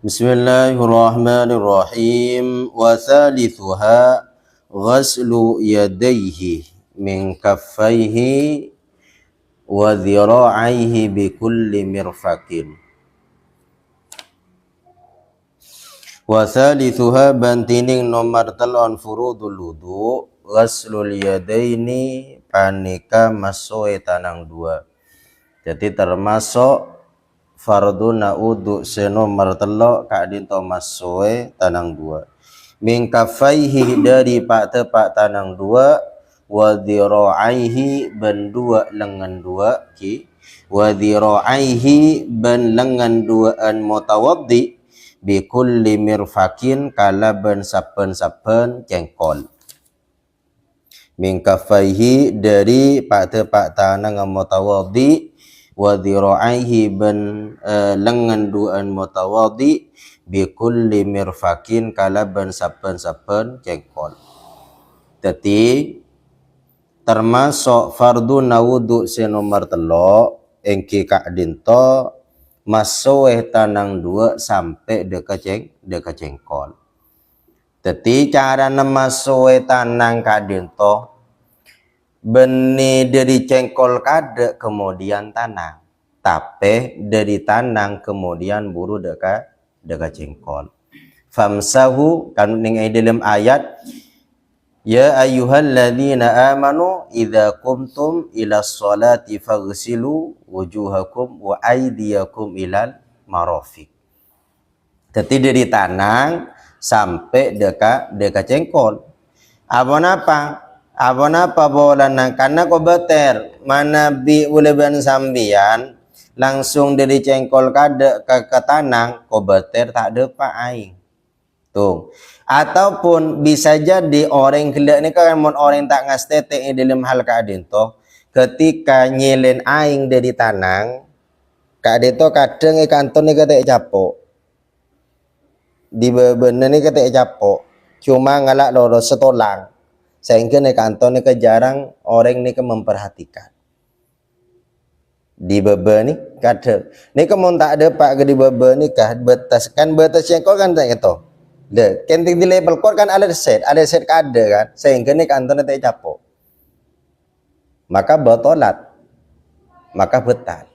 Bismillahirrahmanirrahim. Wa thalithuha ghaslu yadayhi min kaffaihi wa dhira'aihi bi kulli mirfakin. Wa thalithuha bantining nomor telon furudul wudu ghaslul yadaini panika masuk tanang dua. Jadi termasuk farduna wudu senomor telo kadinto masuk tanang dua. Min kafaihi dari pak tepak tanang dua wa dhira'aihi ban dua lengan dua ki wa dhira'aihi ban lengan duaan mutawaddi bi kulli mirfakin kala ban sapen-sapen cengkol. Min kafaihi dari pak tepak tanang mutawaddi wa dhira'aihi ban lengan duaan mutawaddi bi kulli mirfakin kalaban sapen-sapen cengkol. Jadi termasuk fardu nawudu senomor telo engki kadinto masuk tanang dua sampai dekat cengkol. Jadi cara masuk tanang kadinto benih dari cengkol kade kemudian tanang, tapi dari tanang kemudian buru dekat cengkol. Famsahu kan ning dalam ayat ya ayyuhalladzina amanu idza qumtum ila sholati faghsilu wujuhakum wa aydiyakum ilal marafiq. Jadi dari tanang sampai dekat cengkol. Apa bolana karena ko beter mana bi uleban sambian langsung dari cengkol kade ke tanang ko beter tak ada pak aing tuh. Ataupun bisa jadi orang kelak ni kan mon orang tak ngastete dalam hal keadaan to ketika nyelen aing dari tanang kade to kadang kanton ni kata capok di bener ni kata capok cuma ngalak loro setolang sehingga nek kantor nek jarang orang nek memperhatikan di bebe ni kadang nek mon tak ada pak ke di bebe ni kah batas cengkol kan tak itu de kenting di level kod kan ada set kada kan sehingga nek kantor nek capok maka batolat maka betal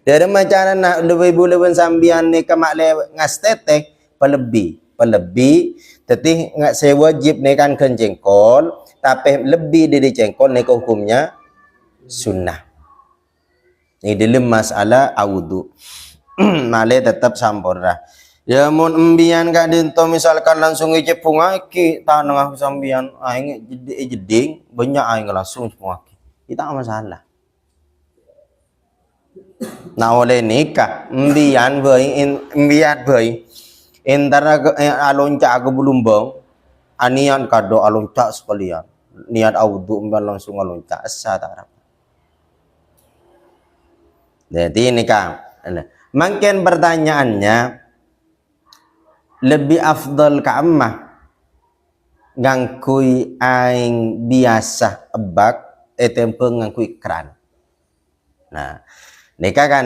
dari macam nak lebih bulan sambian nek mak le ngastete pelebih tapi nggak saya wajib nek kan jengkol tapi lebih dari cengkol ni hukumnya sunnah. Ini dalam masalah wudu. Malai tetap sampurna. Ya mun embian kak dinto misalkan langsung icepung aki tanah sambian aing jeding banyak aing langsung cepung aki. Itu tak masalah. Nah oleh nikah embian boy intara alonca aku belumbang anian kado alonca sekalian. Niat wudu langsung loncat asa tak apa. Jadi ini kan mungkin pertanyaannya lebih afdal ka ammah ngangkui aing biasa ebak tempe ngangkui keran. Nah nikah kan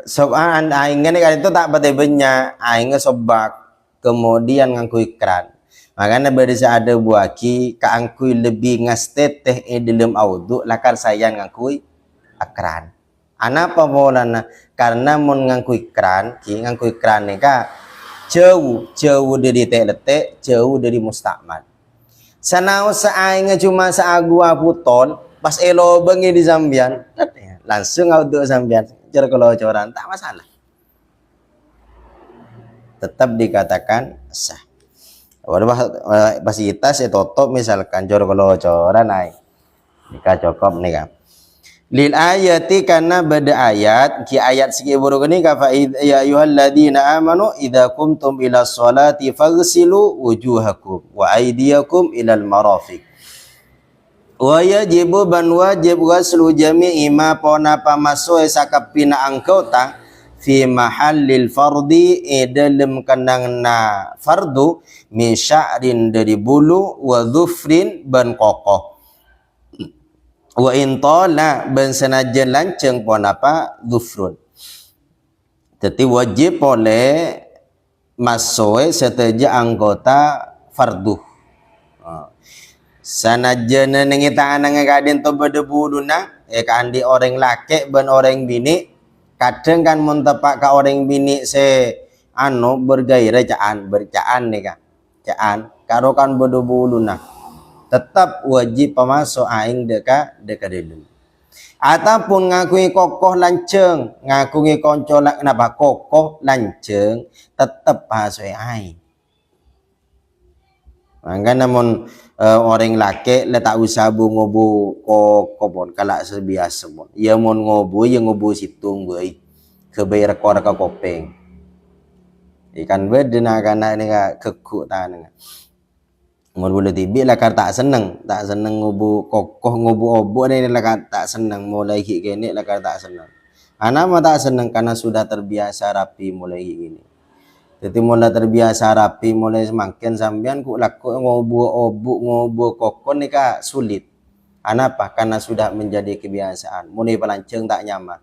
soal aing kan itu tak betul banyak aing sobak kemudian ngangkui keran. Makanya berisa ada buaki kaangkui lebih ngasteteh dalam wudu lakar saya ngangkui akran. Anapa bolana karena mun ngangkui kran ni ka jauh dari telete jauh dari mustakmal. Sanau saing cuma saagua putol pas elo bengi di sambian langsung wudu sambian cara kalau coran tak masalah. Tetap dikatakan sah. Pasitas toto misalkan jor kalau coran naik nikah cukup nikah lil ayati karena beda ayat ki ayat segi buruk ni ka fa ya ayyuhalladzina amanu idza qumtum ila sholati faghsilu wujuhakum wa aydiyakum ilal marafiq wa yajibu ban wajib ghuslu jami'i ma pona pamaso sakapina angkota fi mahallil fardi dalam kandangna fardu min sya'rin dari bulu wa dhufrin ban kokoh wa intala ban senajan lanceng pon apa dhufrun. Jadi wajib oleh masoe seteja anggota fardu. Sanajana nengitaan ngakadin to berdebu duna kandi orang laki ben orang bini kadang kan mun tepak ka orang bini se bergairah bercaan nih kak caan karo kan berdebu duna tetap wajib pemasok aing deka dulu. Ataupun ngakui kokoh lanceng, ngakui konco kenapa kokoh lanceng tetap pasoi aing. Maka namun orang laki letak usah ngobu kokobon kalak sebiasa mon. Ya mon ngobu ya ngobu situng gue kebayar rekor ke kopeng. Ikan bedena kana ni kekuk tan. Mun boleh tibi lah tak seneng ngobu kokoh ngobu obo ni lah tak seneng mulai gini lah tak seneng. Anak mah tak seneng karena sudah terbiasa rapi mulai gini. Jadi mulai terbiasa rapi mulai semakin sampean ku laku ngobu obu ngobu kokoh ni sulit. Kenapa? Karena sudah menjadi kebiasaan. Mulai pelanceng tak nyaman.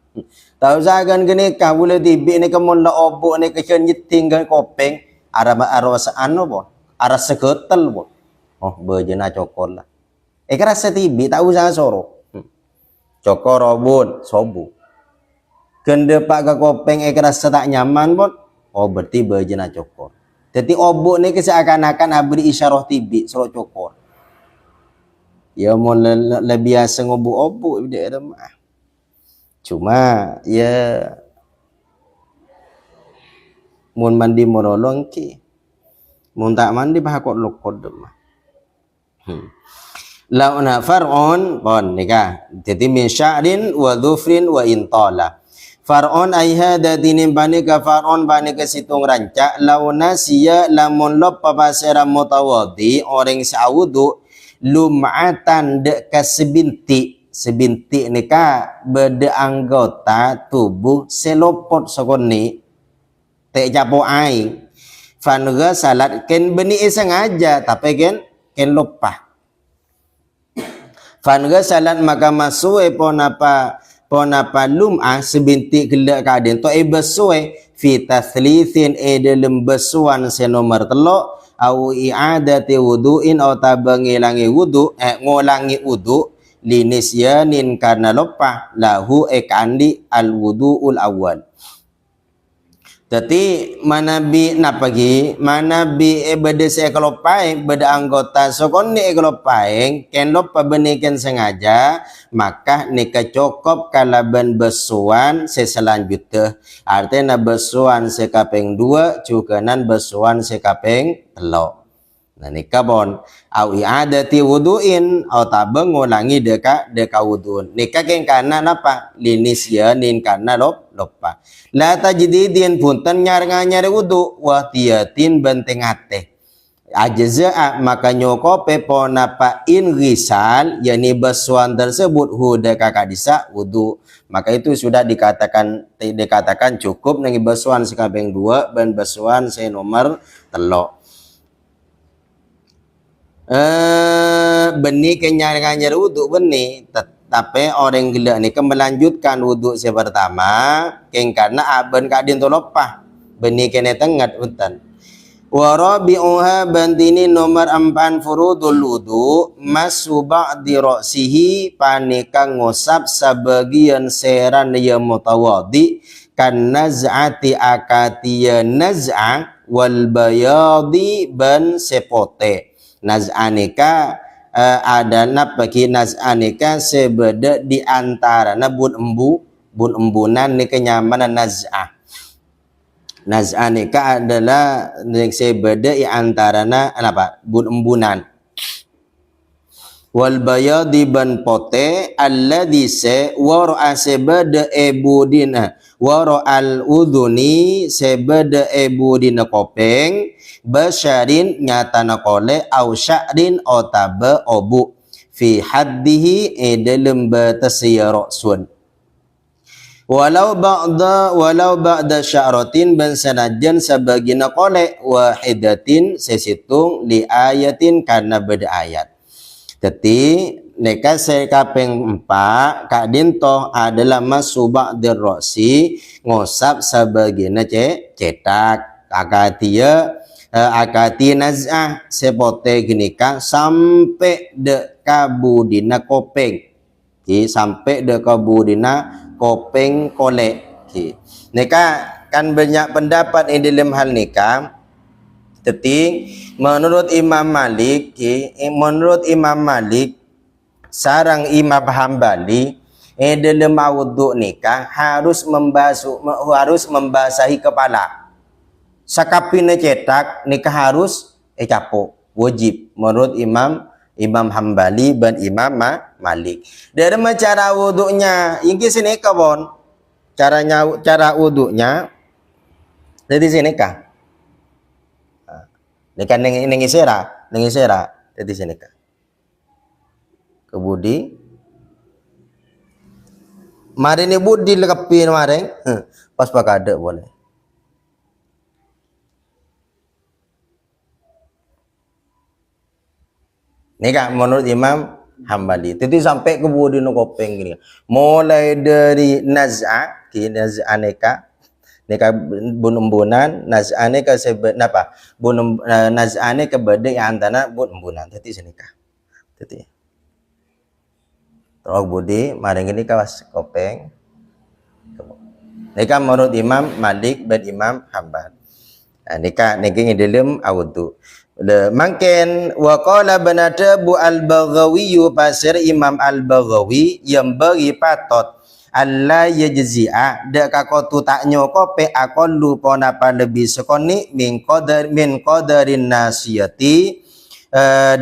Tak usah kan gini kah boleh tibi ni kemun la obu ni kecen nyeting kan kopeng arah bo arah seketel bo. Oh berjena cokor lah. Kerasa tibi tak usah soro. Cokor robun sobu. Kende pak ke kopeng kerasa tak nyaman bon. Oh berarti berjena cokor. Jadi obok ni seakan-akan abri isyarah tibi soro cokor. Ya mau lebih biasa ngobu obok dia ada mah. Cuma ya mun mandi morolong ki. Mun tak mandi bahakot lokod mah. Launa far'un pon nikah. Jadi min sya'rin wa dhufrin wa intala. Far'un ayha dadinin bani ka far'un bani ke situng rancak launa siya lamun lop papasera mutawadi orang sa'udu lum'atan dek ka sebinti nikah berde anggota tubuh selopot sokoni tek japo aing fanuga salat ken beni sengaja tapi ken lupa fanuga salat maka masue ponapa lum'ah sebinti gelak kaden to besue fi tathlithin dalam besuan senomor telok au i'adati wudu'in atau tabangilangi wudu ngolangi wudu linisyanin karena lupa lahu ekandi al wudu'ul awal. Jadi manabi napagi manabi beda sekelopaing beda anggota sokon ni ekelopaing ken lupa beniken sengaja maka nika cukup kalaban besuan seselanjutnya artinya besuan sekapeng 2 cukanan besuan sekapeng 3. Nah nika bon au i'adati wudu'in au tabang ngulangi deka wudu'un nika keng kana napa linisyanin kana lupa la tajdidin punten nyar wudu wa tiyatin bentengate ajza maka nyokope ponapa in gisal yani besuan tersebut hudaka kadisa wudu maka itu sudah dikatakan cukup nengi besuan sekabeng 2 dan besuan senomor 3. Benih kenyar wudhu benih tapi orang gila ni melanjutkan wudhu pertama keng karena aben kadin tolopah benih kene tengat utan warabi'uha bantini nomor 4 furudul wudhu masu ba'di ra'sihi panika ngusap sebagian seran ya mutawadi kan naz'ati akatiya naz'a wal bayadi ban sepote naz'anika adalah bagi naz'anika sebeda di antara bun embunan ni kenyamanan naz'ah. Naz'anika adalah sebeda di antara bun embunan. Wal bayadi ban pote alladhi se wara'a sebeda ebudina wara'al udhuni sebeda ebudina kopeng basyarin nyatana kole au sya'rin otaba obu fi haddihi dalam batas ya ra'sun walau ba'da sya'ratin ban sanajan sabagina kole wahidatin sesitung li ayatin karena beda ayat. Jadi neka sekapeng 4 kak dintoh adalah masubak derrosi ngosap sabagina cetak akati naz'ah sepote genika sampai de kabudina kopeng sampai de kabudina kopeng kolek nika kan banyak pendapat di dalam hal nikah. Tapi menurut Imam Malik sarang Imam Hambali dalam wudhu nikah harus membasahi kepala. Sakapina cetak nikah harus capuk wajib menurut Imam Hambali dan Imam Malik. Dari cara wudhunya ini sini kabon cara wudhunya dari sini kah? Ini kan nengisera, jadi sini kah? Kebudi, mari ni budi lekapin mari, pas pakai ada boleh. Ini kan menurut Imam Hambali. Jadi sampai kebudi no kopeng gini. Mulai dari naz'ah, neka bun-umbunan naz'ane ke sebet napa bun naz'ane ke bede antana bun-umbunan tadi senika tadi terus budi maring ini kawas kopeng nika menurut Imam Malik dan Imam Hambal nika niki dalam awudu mungkin wa qala banata bu al-Baghawi pasir Imam al-Baghawi yang bagi patot Allah yajzi'a dak kakotu tak nyokope aqallu ponapa lebih sekoni min qadarin nasiyati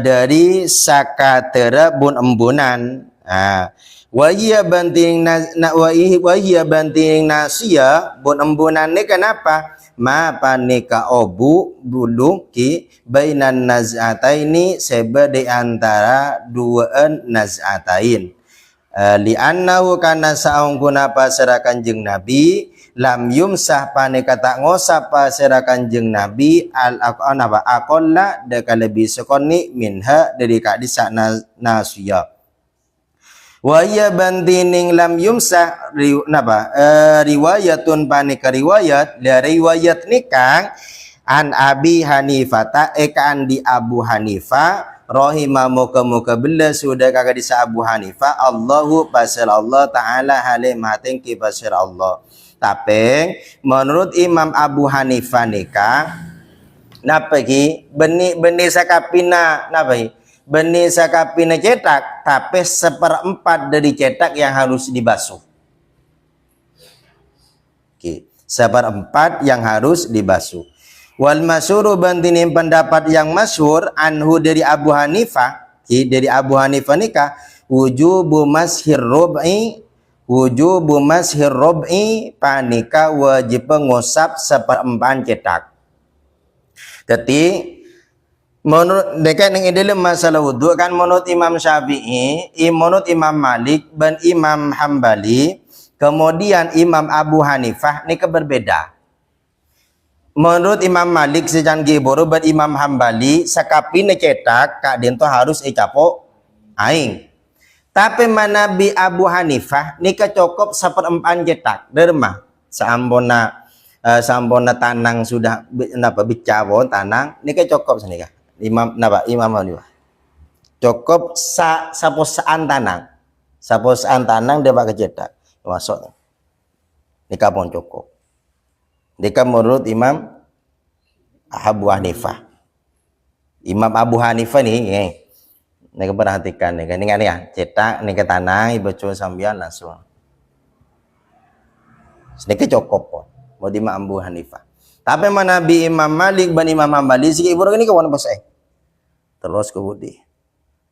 dari sakatera bun embunan wa hiya banting nasiya bun embunan ni kenapa ma panika obu bulu ki bainan naz'ataini sebe di antara dua naz'atain li'annahu kana saung guna pasara Kanjeng Nabi lam yumsah paneka tak ngosap pasara Kanjeng Nabi al-aqana aqalla deka lebih sekoni minha dari kadisa nasiya wa ya bandining lam yumsah riwayatun paneka riwayat dari riwayat nikah an Abi Hanifah ekaan di Abu Hanifah rahimah muka bila sudah kagak disa Abu Hanifah Allahu pasal Allah Ta'ala halim hatingki pasal Allah tapi menurut Imam Abu Hanifah nikah napa ki benih sakapina napa ki benih sakapina cetak tapi seperempat dari cetak yang harus dibasuh seperempat yang harus dibasuh. Wal masyhuru bantinim pendapat yang masyhur anhu dari Abu Hanifah nikah wujubu mashir rub'i panika wajib pengusap seperempat cetak. Jadi menurut dekat yang dalam masalah wudu kan menurut Imam Syafi'i, menurut Imam Malik dan Imam Hambali, kemudian Imam Abu Hanifah nikah berbeda. Menurut Imam Malik sejanji boru dan Imam Hambali sakapina cetak kak dento harus capo aing. Tapi manabi Abu Hanifah nikah cukup seperempat cetak derma saambona tanang sudah napa bicawon tanang nikah cukup senika. Imam Hanifah cukup saposaan tanang dia pakai cetak masuk nikah pun cukup. Dika menurut Imam Abu Hanifah. Imam Abu Hanifah nih, nih perhatikan nih, kan ya, cetak nih ke tanah, ibu sambian langsung. Sedikit cukup pun, mau Imam Abu Hanifah. Tapi mana Nabi Imam Malik dan Imam Hambali sih ibu ini kawan pas terus ke budi,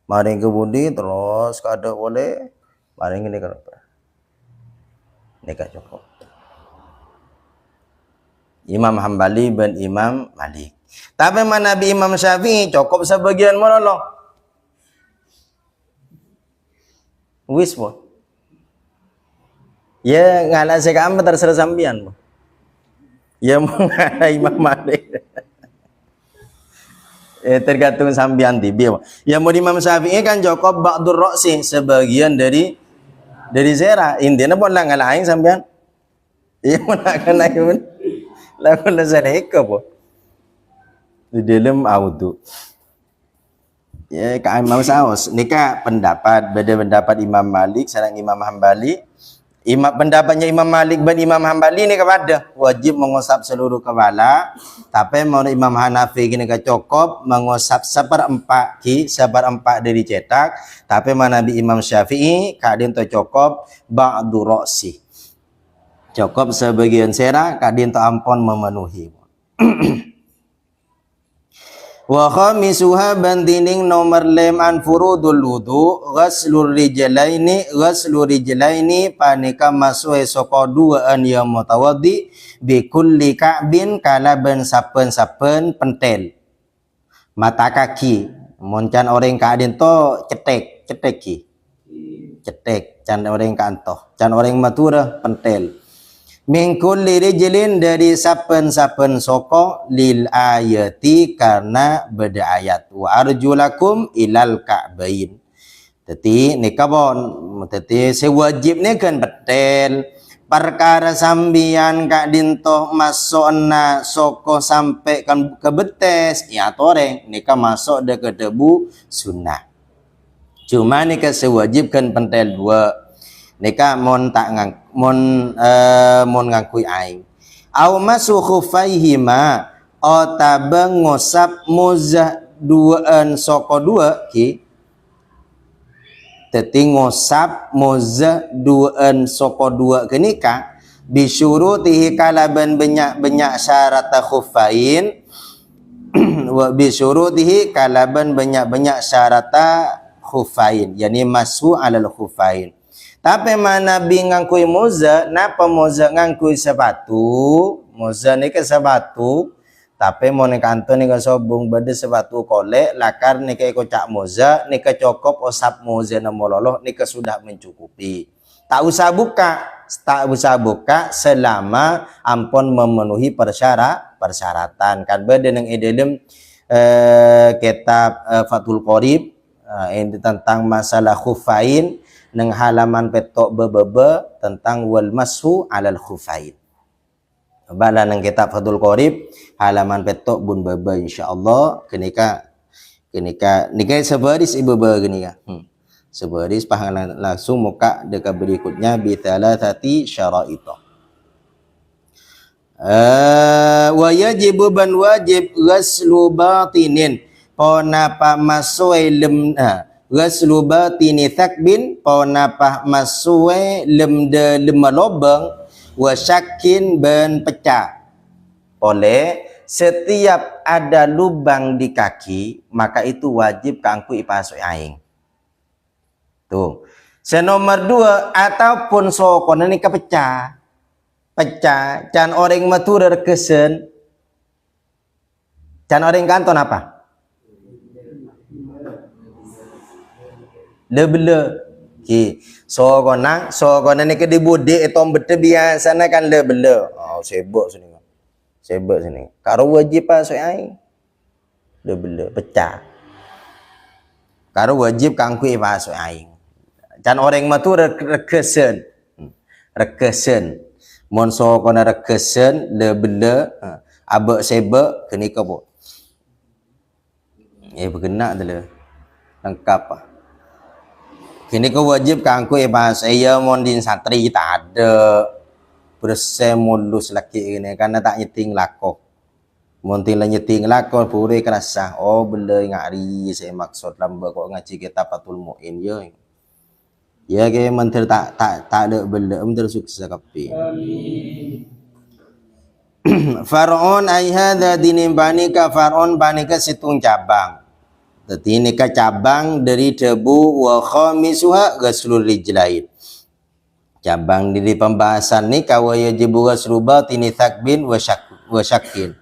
maring ke budi terus ke ada boleh, maring ini kenapa? Nika cukup. Imam Hambali dan Imam Malik. Tapi mana Nabi Imam Syafi'i cukup sebagian monolog. Wis pun. Ya ngalah sekam terserah sambian. Ya mengalah Imam Malik. Tergantung sambian tibi. Ya mau Imam Syafi'i kan cukup ba'dur ra'si sebagian dari zera. Intinya pun lah ngalahin sambian. Iya mau nak kena Lagu lazane ke apa? Di dalam auto. Ya, Kak Imam Saus. Ni kan pendapat, beda pendapat Imam Malik, sareng Imam Hambali. Pendapatnya Imam Malik dan Imam Hambali ni kepada wajib mengusap seluruh kepala. Tapi mau Imam Hanafi gini ke cukup mengusap seperempat dari cetak. Tapi mana Nabi Imam Syafi'i kadin tu cukup ba'du ra'si. Cukup sebagian serah kadin tu ampun memenuhi. Wa khamisuha bandining nomor lem an furudul wudu ghaslur rijlaini panika masuk saka duaan yang mutawaddi bi kulli ka'bin kalaban sapen pentel mata kaki moncan orang kadin to cetek can orang kantoh can orang matura pentel min kulli rijlin dari sapen soko lil ayati karena beda ayat wa arjulakum ilal ka'bain. Jadi ni kabon teti sewajib ni kan betel perkara sambian kak dintoh masukna soko sampai kan ke betes ya toreng ni ka masuk de ke debu sunnah. Cuma ni ka sewajib kan pentel dua. Nika mon tak mon ngakui aing au masu khufaihima otaba ngosap muzah duaan soko dua ki teti ngosap muzah duaan soko dua kenika bisyurutihi kalaban banyak syarat khufain wa bisyurutihi kalaban banyak syarat khufain yani masu alal khufain. Tapi mana Nabi ngangkui moza, napa moza ngangkui sepatu? Moza ni ke sepatu, tapi mau ni kanto ni ke sobung bade sepatu kolek, lakar ni ke kocak moza, ni ke cokop osap moza na mololoh, ni ke sudah mencukupi. Tak usah buka selama ampun memenuhi persyaratan. Kan bade nang dalam kitab Fathul Qorib ini tentang masalah khufain. Nang halaman petok bebebe tentang wal masu alal khufain. Bala nang kitab Fathul Qorib halaman petok bun bebe insyaallah kenika sebaris ibu kenika. Sebaris pahangan langsung muka dekat berikutnya bi thalathati syara'ita. Wa yajibu ban wajib ghaslu batinin ponapa masui lemna ghaslu batini thakbin ponapa masue lemde lima lobang wa syakin ben pecah oleh setiap ada lubang di kaki maka itu wajib kangku ipasui aing tuh senomor dua ataupun sokon ini kepecah can orang matur rekesen can orang kanton apa lebele ki so kona ni ke dibudik etom bete biasa na kan lebele sibuk sini karo wajib pas ai lebele pecah karo wajib kangku pas ai can orang matur rekesen mon so kona rekesen lebele abek sebek kini kebo bergenak dulu lengkap kini kau wajib kangku bahasa saya mondin santri tak ada bersih mulus laki ini karena tak nyeting lako montin lah nyeting lako puri kerasa bela ngari saya maksud lamba kok ngaji kita Fathul Mu'in ya ke menteri tak ada bela menteri sukses kapi Faraon ai hadza dinimbani ka faraon banika situng cabang. Jadi ini cabang dari debu wa khamisuha ghaslul rijlain. Cabang dari pembahasan ni kawa yajibu ghaslu batini thakbin wa syakin.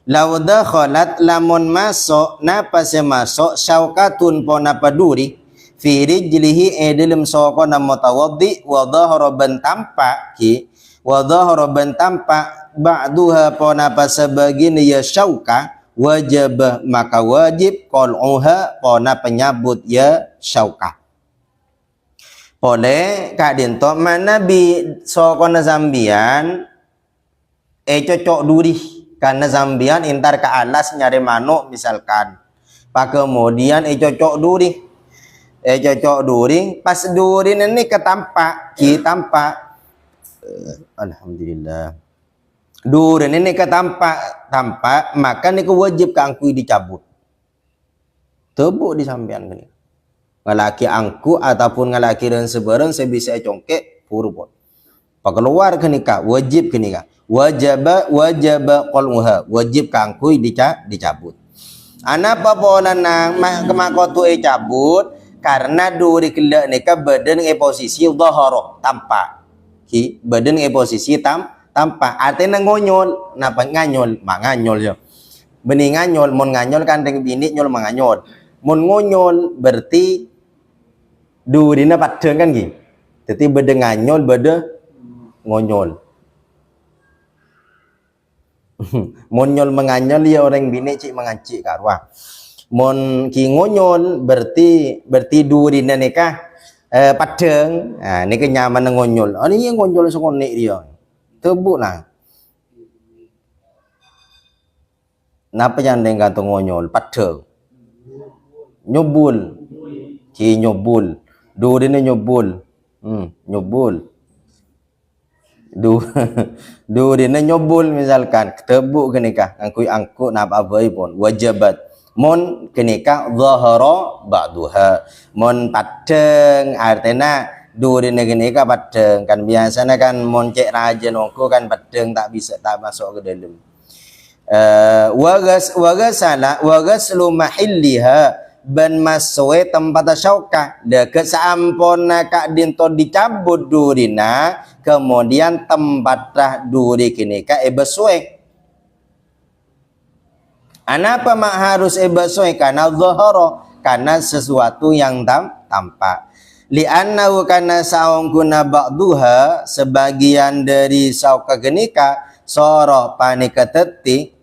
Law dakhalat lamun masuk napa se masuk syaukatun po napa duri fi rijlihi dalam soko na mutawaddi wa dhahara ban tampak ki wa dhahara ban tampak ba'duha po napa sebagian ya syauka wajib maka wajib qal'uha pona penyabut ya syauka oleh kadin to manabi sokona zambian cocok duri karena sambian intar ke alas nyari manuk misalkan. Pak kemudian cocok duri. Cocok duri, pas duri ini ketampak, tampak. Alhamdulillah. Duri ini tampak, maka ini wajib kangkui dicabut. Tebuk di sambian ini. Ngalaki angku ataupun ngalaki dan sebarang saya bisa congkek purupot. Pak keluar kenika wajib kenika. Wajib qalmuha, wajib kangkui dicabut. Anapa pola nang kemakotu cabut karena duri kelak nika badan posisi dhahara tampak. Ki badan posisi tampak. Artinya ngonyol, napa nganyol, manganyol yo. Bening nganyol, mon nganyol kan dengan bini nyol manganyol. Mon ngonyol berarti durina padeng kan ki. Jadi beda nganyol beda ngonyol. Monyol menganyol ya orang bini cik mengancik karwa. Mon ki ngonyol berarti durina nikah padeng. Nah ni kenyaman ngonyol. Oh ni yang ngonyol sekonek dia. Tebuk lah. Napa yang dengan ngonyol padeng? Nyobul. Ki nyobul. Durina nyobul. Nyobul. Durina nyobul misalkan tebuk kenikah angkut napa abai pun wajibat mon kenikah zahara ba'duha mon padeng artinya durina kenikah padeng kan biasanya kan mon cek raja nongko kan padeng tak bisa tak masuk ke dalam wagaslu mahilliha ban maswe tempat syauka deket saampona kak dinto dicabut durina kemudian tempat duri kini kak beswe anapa mak harus beswe karena zahara karena sesuatu yang tampak li'annahu kana saungkuna ba'duha sebagian dari syauka genika soro panika tetik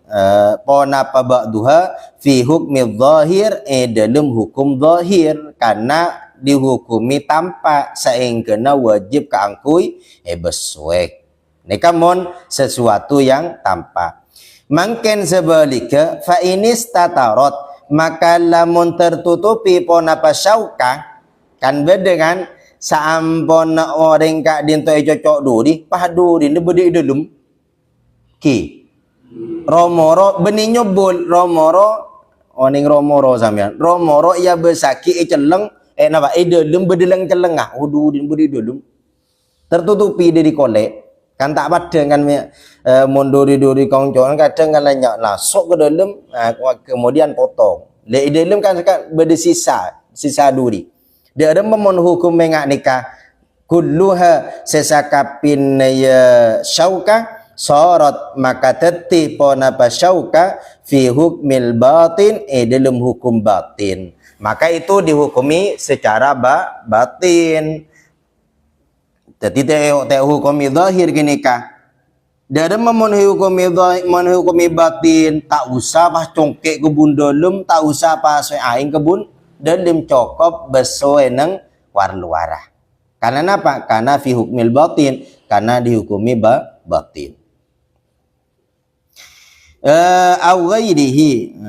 pona pabakduha fi hukmi zahir dalam hukum zahir karena dihukumi tampak sehingga wajib keangkui beswek nikamon sesuatu yang tampak mungkin sebaliknya fa inis tatarot maka lamun tertutupi pona pasyauka kan beda kan saampona orang kak dinto cocok duri pahaduri ni beda dalam ki romoro benih nyobol romoro oning romoro sampean romoro ia besaki celeng napa delem bedeleng celengah udu din budi delem tertutupi dari kolek kan tak padeng kan mondori-dori kongcon kadang kan lanyak lasuk ke dalam kemudian potong le delem kan berde sisa duri dia ada memon hukum mengak nikah kulluha sesakapin ya syauka sorot maka tetih pona pasyauka fi hukmil batin dalam hukum batin maka itu dihukumi secara batin jadi te hukumi zahir gini kah dari menghukumi batin tak usah pas congkek kebun dalam tak usah pas aing kebun dalam cokop besoe neng war luarah karena apa karena fi hukmil batin karena dihukumi batin au ghairihi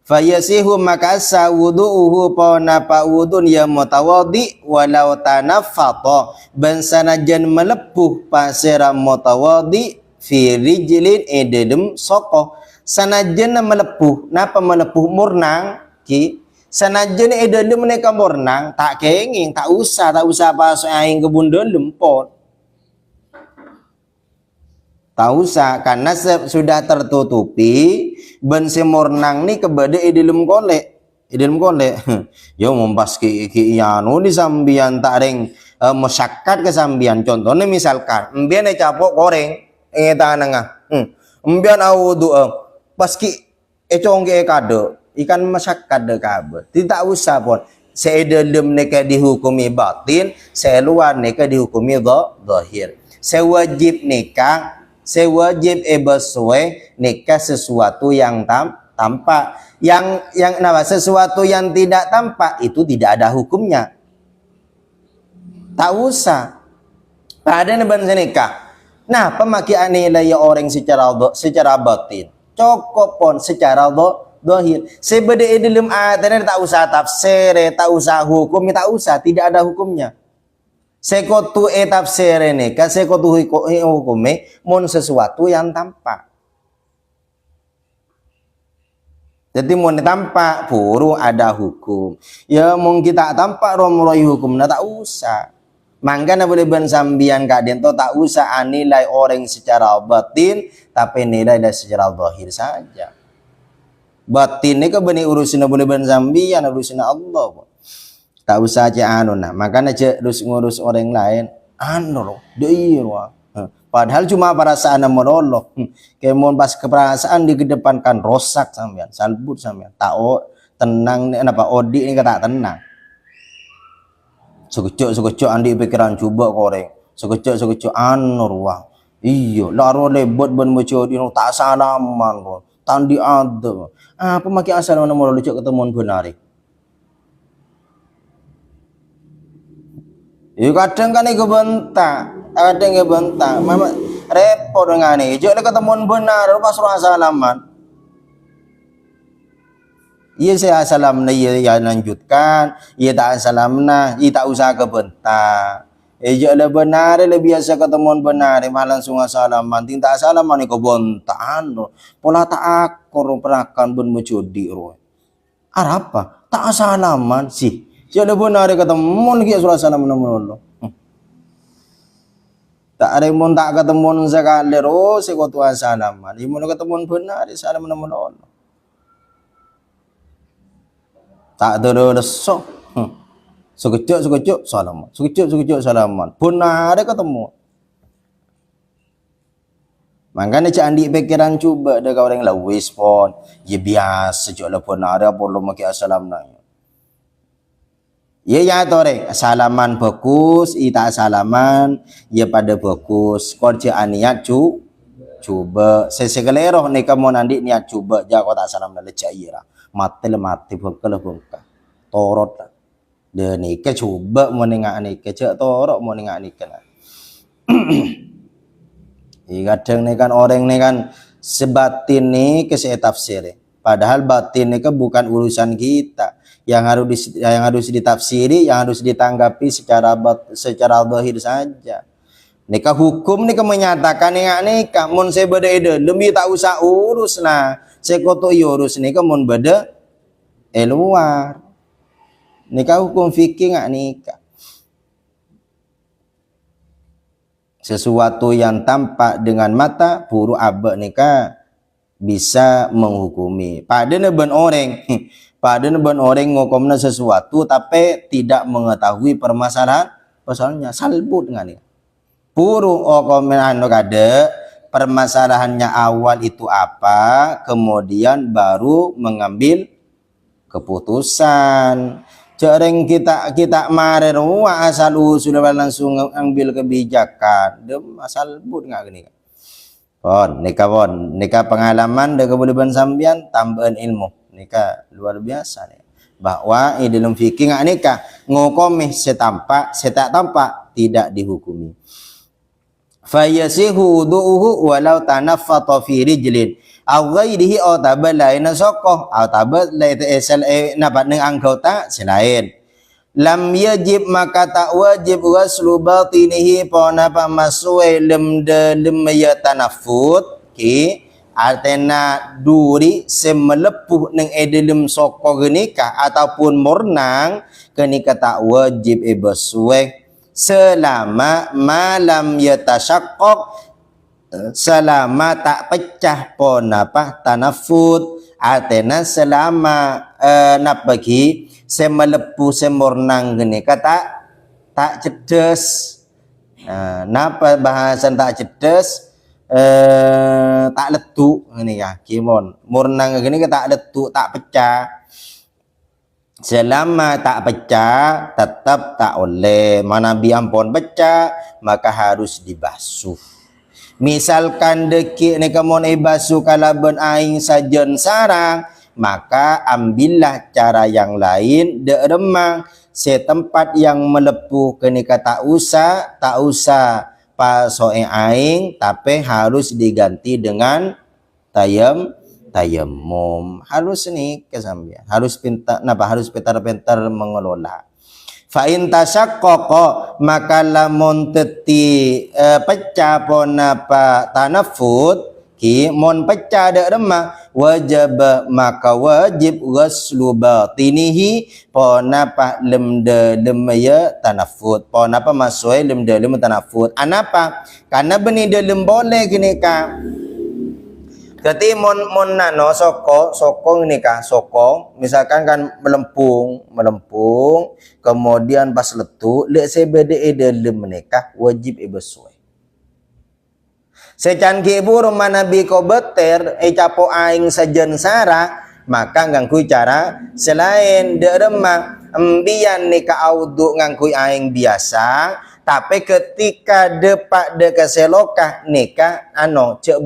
fayasihu maka sawuduhu pa wudun ya mutawaddi walau tanaffata ban sanajan melepuh pasira mutawaddi fi rijlin dalam soko sanajan melepuh napa melepuh murnang ki sanajan dalam mereka murnang tak kenging tak usah pas aing kebun dalam pot tak usah karena sudah tertutupi ben semornang ni kebade dalam kolek yo mempas ki anu di sambian tak reng masyakat ke sambian contohnya misalkan embian capok goreng ngeta nengah embian awudu pas ki congke kado ikan masyakat de kabe tidak usah pun saya dalam neka dihukumi batin saya luar neka dihukumi zahir saya wajib nikah saya wajib beswe nikah sesuatu yang tampak yang sesuatu yang tidak tampak itu tidak ada hukumnya tak usah pada ban nikah Nah, pemakaian nilai orang secara batin. Cukup pun secara dohir. Sebeda dalam ayat tak usah tafsir, tak usah hukum, tak usah, tidak ada hukumnya. Sekotu tafsir ini, kan sekotu hukumnya, mon sesuatu yang tampak. Jadi mau tampak puru ada hukum. Ya mungkin tak tampak romroi hukum, nah tak usah. Mangkana boleh ben sambian kaden to tak usah nilai orang secara batin, tapi nilai dari secara zahir saja. Batin ni ke bani urusin boleh ben sambian urusin Allah. Tak usah aja anu nah. Makanya je ngurus orang lain anu loh, deui loh. Padahal cuma perasaan menolok. Kemon pas keperasaan dikedepankan rosak sampean, salbut sampean. Tak tenang ni apa odi ni tak tenang. Sekecuk andi pikiran coba koreng. Sekecuk anu ruang. Iya, laro lebot ben meco di tak salaman ro. Tandi ada. Apa maki asal mana mau lucu ketemu benari. Iya kadang kan iku bentak. Kadang iku bentak. Mama repot dengan ini. Jok ketemu benar pas suruh salaman. Ia saya salam na ia yang lanjutkan, ia tak salam na, ia tak usah kebentak. Ejak le benar le biasa ketemu benar, malah langsung salaman, tinta salaman ni kebentaan lo. Pola tak akor perakan ben mencudi ro. Apa? Tak salaman sih. Ejak le benar ketemu dia suruh salaman lo. Tak ada mun tak ketemu sekali ro sekotu salaman. Ia mun ketemu benar salaman lo. Tak ada lesok. Sekejap salaman. Sekejap salaman. Benar ada ketemu. Makanya cak andi pikiran cuba ada orang lawis pun. Ya biasa cak lah benar ada perlu maki assalam na. Ya tore salaman bagus, ita salaman ya pada bagus. Kerja niat cuba. Sesekelero ni kamu nanti niat cuba jago tak salam na lecak ira. Mati bengkel torot lah. Dia ni ke cuba mau nengak ni ke cak torot mau nengak ni kan. Kadang ni kan orang ni kan sebatin ni ke tafsir. Padahal batin ni ke bukan urusan kita. Yang harus ditafsiri, yang harus ditanggapi secara zahir saja. Nikah hukum ni ke menyatakan nikah mun saya beda lebih tak usah urus lah. Sekoto urus ni ke mun beda luar. Nikah hukum fikih ngak nikah. Sesuatu yang tampak dengan mata puru abak nikah bisa menghukumi. Pada ben orang ngokomna sesuatu tapi tidak mengetahui permasalahannya salbut dengan ini. Puru komen anu kada permasalahannya awal itu apa, kemudian baru mengambil keputusan. Jarang kita marer asal sudah langsung ambil kebijakan. Dem asal but ngak gini. Nikah pengalaman de kebolehan sambian tambahan ilmu. Nikah luar biasa nih. Bahwa dalam fikih ngak nikah ngokomeh setampak, setak tampak tidak dihukumi. Fayasihu wudu'uhu walau tanaffata fi rijlin aw ghairihi aw tabalaina sokoh aw tabal nabat nang anggota selain lam yajib maka tak wajib ghuslu batinihi pona pamasue lem ya tanaffut ki artena duri semelepuh nang edelem sokoh genika ataupun murnang kenika tak wajib ibasueh selama malam yatasyaqqaq selama tak pecah pon apa tanafut artena selama napagi semelepu semornang gini kata tak cedes napa bahasan tak cedes tak letuk ini ya kimon murnang gini tak letuk tak pecah. Selama tak pecah tetap tak oleh. Mana biampun pecah maka harus dibasuh. Misalkan dekik ni kamu basuh kalaban aing sajen sarang, maka ambillah cara yang lain de remang setempat yang melepuh kenika tak usah pasoe aing tapi harus diganti dengan tayammum. Harus nih kesambian. Harus pintar-pintar mengelola. Fa in tasyaqqaqa maka lamun teti pecah pon apa tanafut ki mon pecah dak remah wajib maka wajib ghuslu batinihi pon apa lemde lemaya tanafut pon apa masoi lemde lem tanafut anapa karena beni dalam boleh gini ka Kati mon nano soko ini kah soko misalkan kan melempung kemudian pas letu lek sebede dalam menikah wajib ibesuai secan kibu rumah nabi ko beter capo aing sajen sara maka ngangkui cara selain de remah embian nikah audu ngangkui aing biasa tapi ketika depak de keselokah nikah cek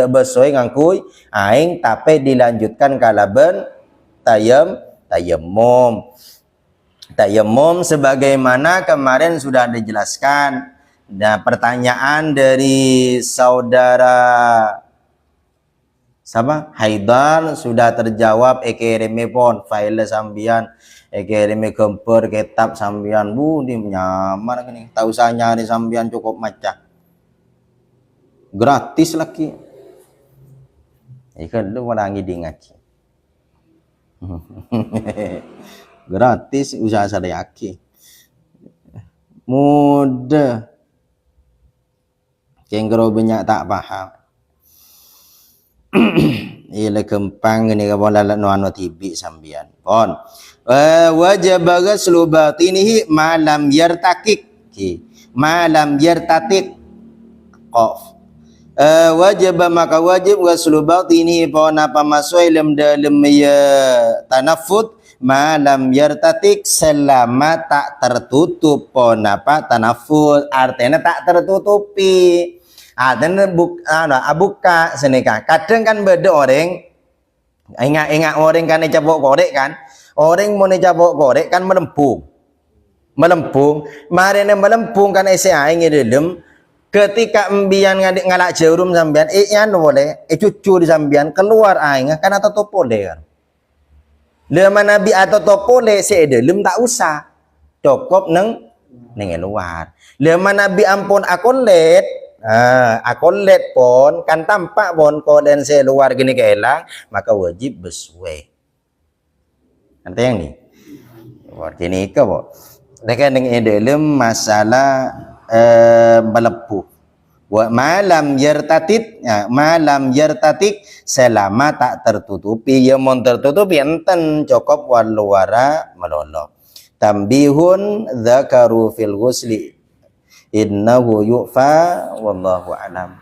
besuai ngangkui aing tapi dilanjutkan kalaben tayammum sebagaimana kemarin sudah dijelaskan. Nah, pertanyaan dari saudara Haidar sudah terjawab ekereme pon file sambian ekereme kemper kitab sambian di nyaman gini tak usah nyari sambian cukup macam gratis lagi. Ikan lu walangi di ngaji. Gratis usaha sadayaki. Mudah. Cengkero banyak tak paham. Ile kempang ini kapon lalat no tibi sambian. Pon. Wajib ghuslu batinihi malam yartakik. Malam yartatik. Qaf. Wajib maka wajib ghuslu batini pon apa masoi dalam ya tanafut malam yartatik selama tak tertutup pon apa tanafut artinya tak tertutupi artinya buka senika kadang kan beda orang ingat orang kan cabok korek kan orang mau cabok korek kan melempung marine melempung kan isi aing dalam ketika embian ngalak jaurum sambian yan boleh cucu di sambian keluar aing kan atau topole kan lema nabi atau topole sedelem tak usah cukup neng luar lema nabi ampun akolet pon kan tampak pon koden se luar gini keelang maka wajib besuai nanti yang nih gini ke po dekat dengan edelem masalah melepuh malam yartatik selama tak tertutupi ya mon tertutupi enten cukup waluara melolo tambihun dzakaru fil ghusli innahu yu'fa wallahu alam.